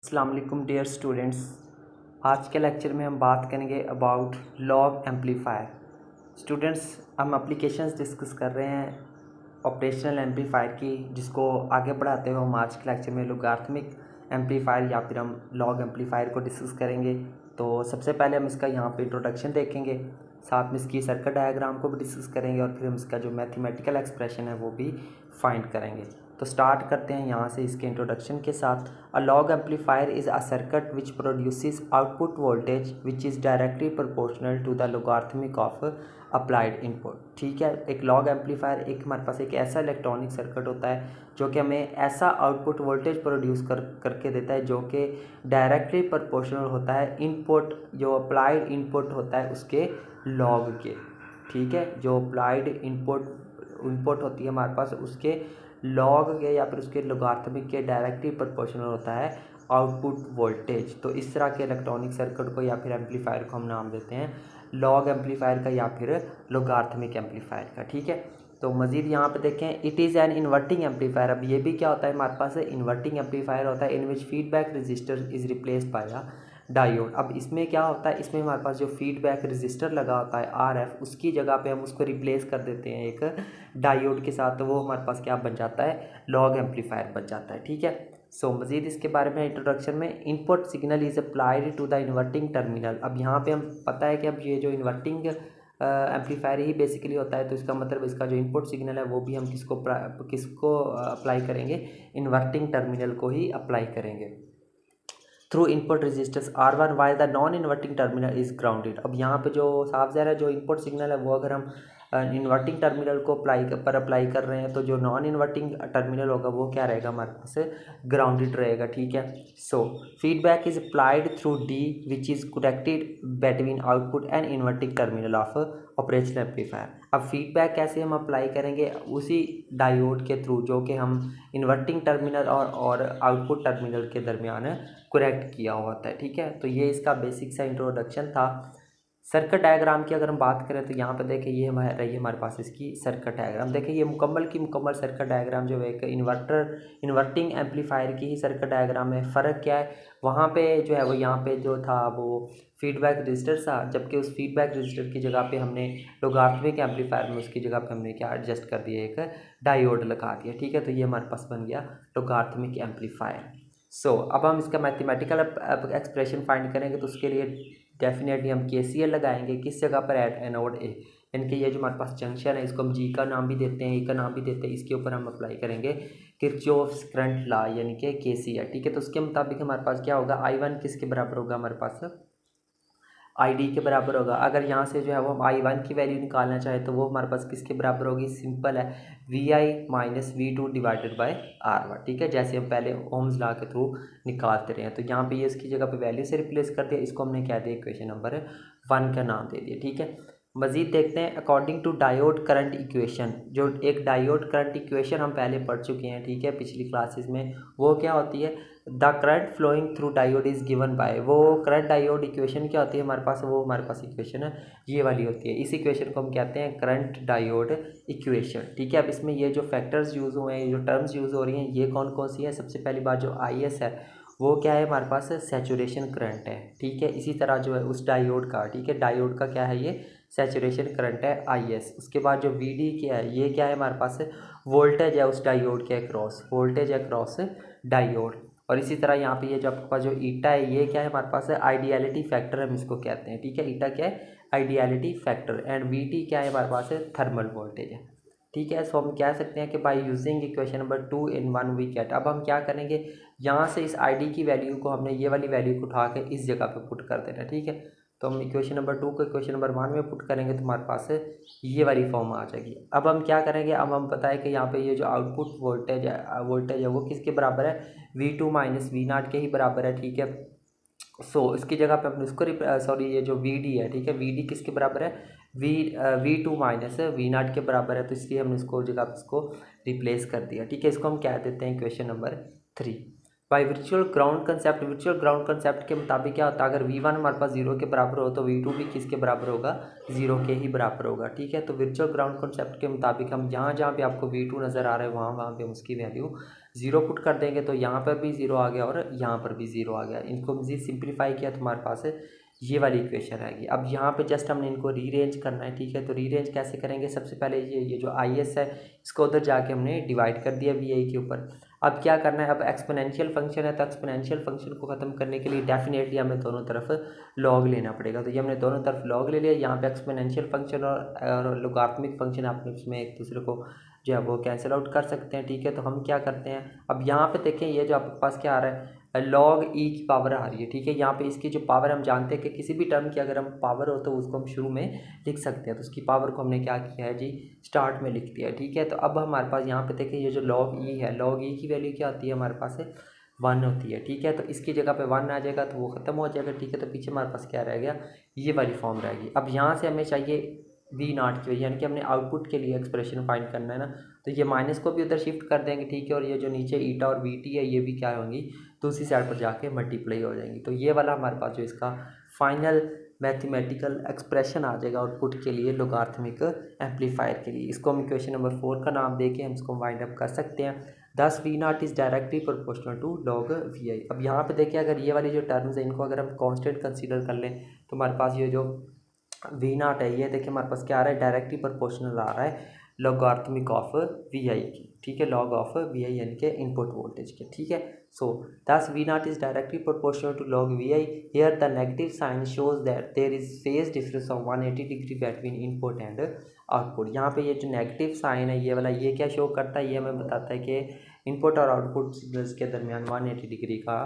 अस्सलाम वालेकुम dear students. आज के लेक्चर में हम बात करेंगे अबाउट लॉग एम्पलीफायर। स्टूडेंट्स, हम एप्लीकेशंस डिस्कस कर रहे हैं ऑपरेशनल एम्पलीफायर की, जिसको आगे बढ़ाते हुए हम आज के लेक्चर में लोगारिथमिक एम्पलीफायर या फिर हम लॉग एम्पलीफायर को डिस्कस करेंगे। तो सबसे पहले हम इसका यहाँ पे इंट्रोडक्शन देखेंगे, साथ में इसकी सर्किट डायग्राम को भी डिस्कस करेंगे और फिर हम इसका जो मैथमेटिकल एक्सप्रेशन है वो भी फाइंड करेंगे। तो स्टार्ट करते हैं यहाँ से इसके इंट्रोडक्शन के साथ। A log amplifier is a circuit which produces output voltage which is directly proportional to the logarithmic of applied input. ठीक है, एक लॉग एम्पलीफायर एक हमारे पास एक ऐसा इलेक्ट्रॉनिक सर्किट होता है जो कि हमें ऐसा आउटपुट वोल्टेज प्रोड्यूस करके देता है जो कि डायरेक्टली प्रोपोर्शनल होता है इनपुट, जो अप्लाइड इनपुट होता है उसके लॉग के। ठीक है, जो अप्लाइड इनपुट होती है हमारे पास उसके लॉग के या फिर उसके लोगारिथमिक के डायरेक्टली प्रोपोर्शनल होता है आउटपुट वोल्टेज। तो इस तरह के इलेक्ट्रॉनिक सर्किट को या फिर एम्पलीफायर को हम नाम देते हैं लॉग एम्पलीफायर का या फिर लोगारिथमिक एम्पलीफायर का। ठीक है, तो मज़ीद यहाँ पे देखें, it is an inverting amplifier. अब ये भी क्या होता है हमारे पास इन्वर्टिंग एम्पलीफायर होता है in which feedback resistor is replaced by a diode. अब इसमें क्या होता है, इसमें हमारे पास जो फीडबैक रजिस्टर लगा होता है RF, उसकी जगह पे हम उसको रिप्लेस कर देते हैं एक डायोड के साथ। तो वो हमारे पास क्या बन जाता है, लॉग एम्पलीफायर बन जाता है। ठीक है, सो मज़ीद इसके बारे में इंट्रोडक्शन में, input signal is applied to the inverting terminal. अब यहाँ पे हम पता है कि अब ये जो इन्वर्टिंग एम्पलीफायर ही बेसिकली होता है, तो इसका मतलब इसका जो इनपुट सिग्नल है वो भी हम किसको अप्लाई करेंगे, इन्वर्टिंग टर्मिनल को ही अप्लाई करेंगे through input resistors R1 while the non inverting terminal is grounded. अब यहाँ पे जो साफ ज़ाहिर है जो इनपुट सिग्नल है वो अगर हम इन्वर्टिंग टर्मिनल को अप्लाई कर रहे हैं तो जो नॉन इन्वर्टिंग टर्मिनल होगा वो क्या रहेगा, हमारे पास ग्राउंडेड रहेगा। ठीक है, so feedback is applied through D which is connected between output and inverting terminal of operational amplifier. अब फीडबैक कैसे हम अप्लाई करेंगे, उसी डायोड के थ्रू जो कि हम इन्वर्टिंग टर्मिनल और आउटपुट टर्मिनल के दरमियान करेक्ट किया हुआ होता है। ठीक है, तो ये इसका बेसिक सा इंट्रोडक्शन था। सर्किट डायग्राम की अगर हम बात करें तो यहाँ पे देखिए ये रही हमारे पास इसकी सर्किट डायग्राम। देखिए ये मुकम्मल सर्किट डायग्राम जो है एक इन्वर्टिंग एम्पलीफायर की ही सर्किट डायग्राम है। फ़र्क क्या है, वहाँ पे जो है वो यहाँ पे जो था वो फीडबैक रजिस्टर था, जबकि उस फीडबैक रजिस्टर की जगह पे हमने लोगारिथमिक एम्पलीफायर में उसकी जगह पे हमने क्या एडजस्ट कर दिया, एक डायोड लगा दिया। ठीक है, तो ये हमारे पास बन गया लोगारिथमिक एम्पलीफायर। अब हम इसका मैथमेटिकल एक्सप्रेशन फाइंड करेंगे तो उसके लिए डेफिनेटली हम KCL लगाएंगे किस जगह पर, एट एनोड A। यानी कि ये जो हमारे पास जंक्शन है इसको हम G का नाम भी देते हैं, E का नाम भी देते हैं, इसके ऊपर हम अप्लाई करेंगे किरचॉफ्स करंट लॉ यानी कि KCL। ठीक है, तो उसके मुताबिक हमारे पास क्या होगा, I1 किसके बराबर होगा, हमारे पास ID के बराबर होगा। अगर यहाँ से जो है वो हम I1 की वैल्यू निकालना चाहें तो वो हमारे पास किसके बराबर होगी, सिंपल है, VI minus V2 divided by R1। ठीक है, जैसे हम पहले ओम्स लॉ के थ्रू निकालते रहे हैं। तो यहाँ पे ये इसकी जगह पे वैल्यू से रिप्लेस कर दिया, इसको हमने क्या दिया, इक्वेशन नंबर 1 का नाम दे दिया। ठीक है, मज़ीद देखते हैं according to diode current equation. जो एक डायोड करंट इक्वेशन हम पहले पढ़ चुके हैं, ठीक है, पिछली क्लासेस में, वो क्या होती है, the current flowing through diode is given by. वो करंट डायोड इक्वेशन क्या होती है हमारे पास, वो हमारे पास इक्वेशन है ये वाली होती है। इस इक्वेशन को हम कहते हैं करंट डायोड इक्वेशन। ठीक है, अब इसमें ये जो फैक्टर्स यूज़ हुए हैं, जो टर्म्स यूज़ हो रही हैं, ये कौन कौन सी है, सबसे पहली बात जो IS है वो क्या है हमारे पास, सैचुरेशन करंट है। ठीक है, इसी तरह जो है उस डायोड का, ठीक है, डायोड का क्या है, ये सैचुरेशन करंट है IS। उसके बाद जो VD क्या है, ये क्या है हमारे पास, वोल्टेज है उस डायोड के अक्रॉस, वोल्टेज अक्रॉस डायोड। और इसी तरह यहाँ पे ये जो आपके पास जो ईटा है ये क्या है हमारे पास, आइडियलिटी फैक्टर हम इसको कहते हैं। ठीक है, ईटा क्या है, आइडियलिटी फैक्टर, एंड VT क्या है हमारे पास, थर्मल वोल्टेज है। ठीक है, सो हम कह सकते हैं कि by using equation number 2 in 1 we get. अब हम क्या करेंगे, यहाँ से इस ID की वैल्यू को हमने ये वाली वैल्यू को उठा के इस जगह पे पुट कर देना। ठीक है, तो हम इक्वेशन नंबर 2 को इक्वेशन नंबर 1 में पुट करेंगे तो हमारे पास ये वाली फॉर्म आ जाएगी। अब हम क्या करेंगे, अब हम पता है कि यहाँ पे ये जो आउटपुट वोल्टेज है वो किसके बराबर है, V2 माइनस V0 के ही बराबर है। ठीक है, इसकी जगह पे हमने इसको ये जो VD है, ठीक है, VD किसके बराबर है, V2 माइनस V0 के बराबर है, तो इसलिए हमने इसको जगह पे इसको रिप्लेस कर दिया। ठीक है, इसको हम क्या देते हैं, equation number 3 by virtual ground concept. Virtual ground concept के मुताबिक क्या होता है, अगर V1 हमारे पास 0 के बराबर हो तो V2 भी किसके बराबर होगा, 0 के ही बराबर होगा। ठीक है, तो वर्चुअल ग्राउंड कंसेप्ट के मुताबिक हम जहाँ जहाँ पे आपको V2 नज़र आ रहा है वहाँ वहाँ पे हम उसकी वैल्यू ज़ीरो पुट कर देंगे तो यहाँ पर भी ज़ीरो आ गया और यहाँ पर भी ज़ीरो आ गया। इनको मज़ीद सिंप्लीफाई किया तो हमारे पास ये वाली इक्वेशन आएगी। अब यहाँ पे जस्ट हमने इनको रीअरेंज करना है, ठीक है। तो रीअरेंज कैसे करेंगे, सबसे पहले ये जो आई एस है इसको उधर जाके हमने डिवाइड कर दिया वी आई के ऊपर। अब क्या करना है, अब एक्सपोनेंशियल फंक्शन है तो एक्सपोनेंशियल फंक्शन को ख़त्म करने के लिए डेफिनेटली हमें दोनों तरफ लॉग लेना पड़ेगा। तो ये हमने दोनों तरफ लॉग ले लिया। यहाँ पे एक्सपोनेंशियल फंक्शन और लोगारिथमिक फंक्शन आपने इसमें एक दूसरे को जो है वो कैंसिल आउट कर सकते हैं, ठीक है। तो हम क्या करते हैं, अब यहाँ पे देखें ये जो आपके पास क्या आ रहा है, लॉग ई की पावर आ रही है, ठीक है। यहाँ पे इसकी जो पावर हम जानते हैं कि किसी भी टर्म की अगर हम पावर हो तो उसको हम शुरू में लिख सकते हैं। तो उसकी पावर को हमने क्या किया है जी, स्टार्ट में लिख दिया, ठीक है। तो अब हमारे पास यहाँ पे देखिए ये जो लॉग ई है, लॉग ई की वैल्यू क्या आती है हमारे पास है 1 होती है, ठीक है। तो इसकी जगह पे 1 आ जाएगा तो वो ख़त्म हो जाएगा, ठीक है। तो पीछे हमारे पास क्या रह गया, ये वाली फॉर्म रहेगी। अब यहाँ से हमें चाहिए वी नॉट की वजह, यानी कि हमने आउटपुट के लिए एक्सप्रेशन फाइंड करना है ना। तो ये माइनस को भी उधर शिफ्ट कर देंगे, ठीक है। और ये जो नीचे ईटा और वी टी है ये भी क्या होंगी, दूसरी साइड पर जाके मल्टीप्लाई हो जाएंगी। तो ये वाला हमारे पास जो इसका फाइनल मैथमेटिकल एक्सप्रेशन आ जाएगा आउटपुट के लिए लोगारिथमिक एम्पलीफायर के लिए। इसको हम इक्वेशन नंबर 4 का नाम देके हम इसको वाइंड अप कर सकते हैं। Thus V naught is directly proportional to log V I. अब यहाँ पे देखिए अगर ये वाली जो टर्म्स है इनको अगर हम कांस्टेंट कंसीडर कर लें तो हमारे पास ये जो वी नॉट है ये देखिए हमारे पास क्या आ रहा है, डायरेक्टली प्रोपोर्शनल आ रहा है लॉगरिथमिक ऑफ वी आई की, ठीक है। लॉग ऑफ वी आई यानी कि इनपुट वोल्टेज के, ठीक है। So thus V naught is directly proportional to log V I. Here the negative sign shows that there is phase difference of 180 degree between input and output. यहाँ पे ये जो negative sign है ये वाला, ये क्या शो करता है, ये हमें बताता है कि इनपुट और आउटपुट सिग्नल्स के दरमियान 180 डिग्री का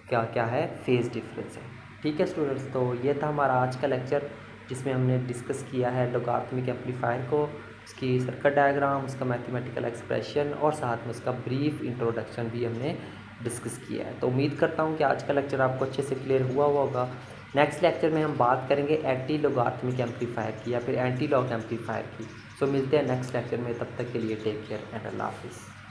क्या क्या है, फेज डिफरेंस है, ठीक है स्टूडेंट्स। तो ये था हमारा आज का लेक्चर जिसमें हमने डिस्कस किया है लोगारिथमिक एम्पलीफायर को, उसकी सर्किट डायग्राम, उसका मैथमेटिकल एक्सप्रेशन और साथ में उसका ब्रीफ इंट्रोडक्शन भी हमने डिस्कस किया है। तो उम्मीद करता हूँ कि आज का लेक्चर आपको अच्छे से क्लियर हुआ होगा। नेक्स्ट लेक्चर में हम बात करेंगे एंटी लोगारिथमिक एम्पलीफायर की या फिर एंटी लॉग एम्पलीफायर की। सो मिलते हैं नेक्स्ट लेक्चर में, तब तक के लिए टेक केयर एंड अल्लाह हाफिज़।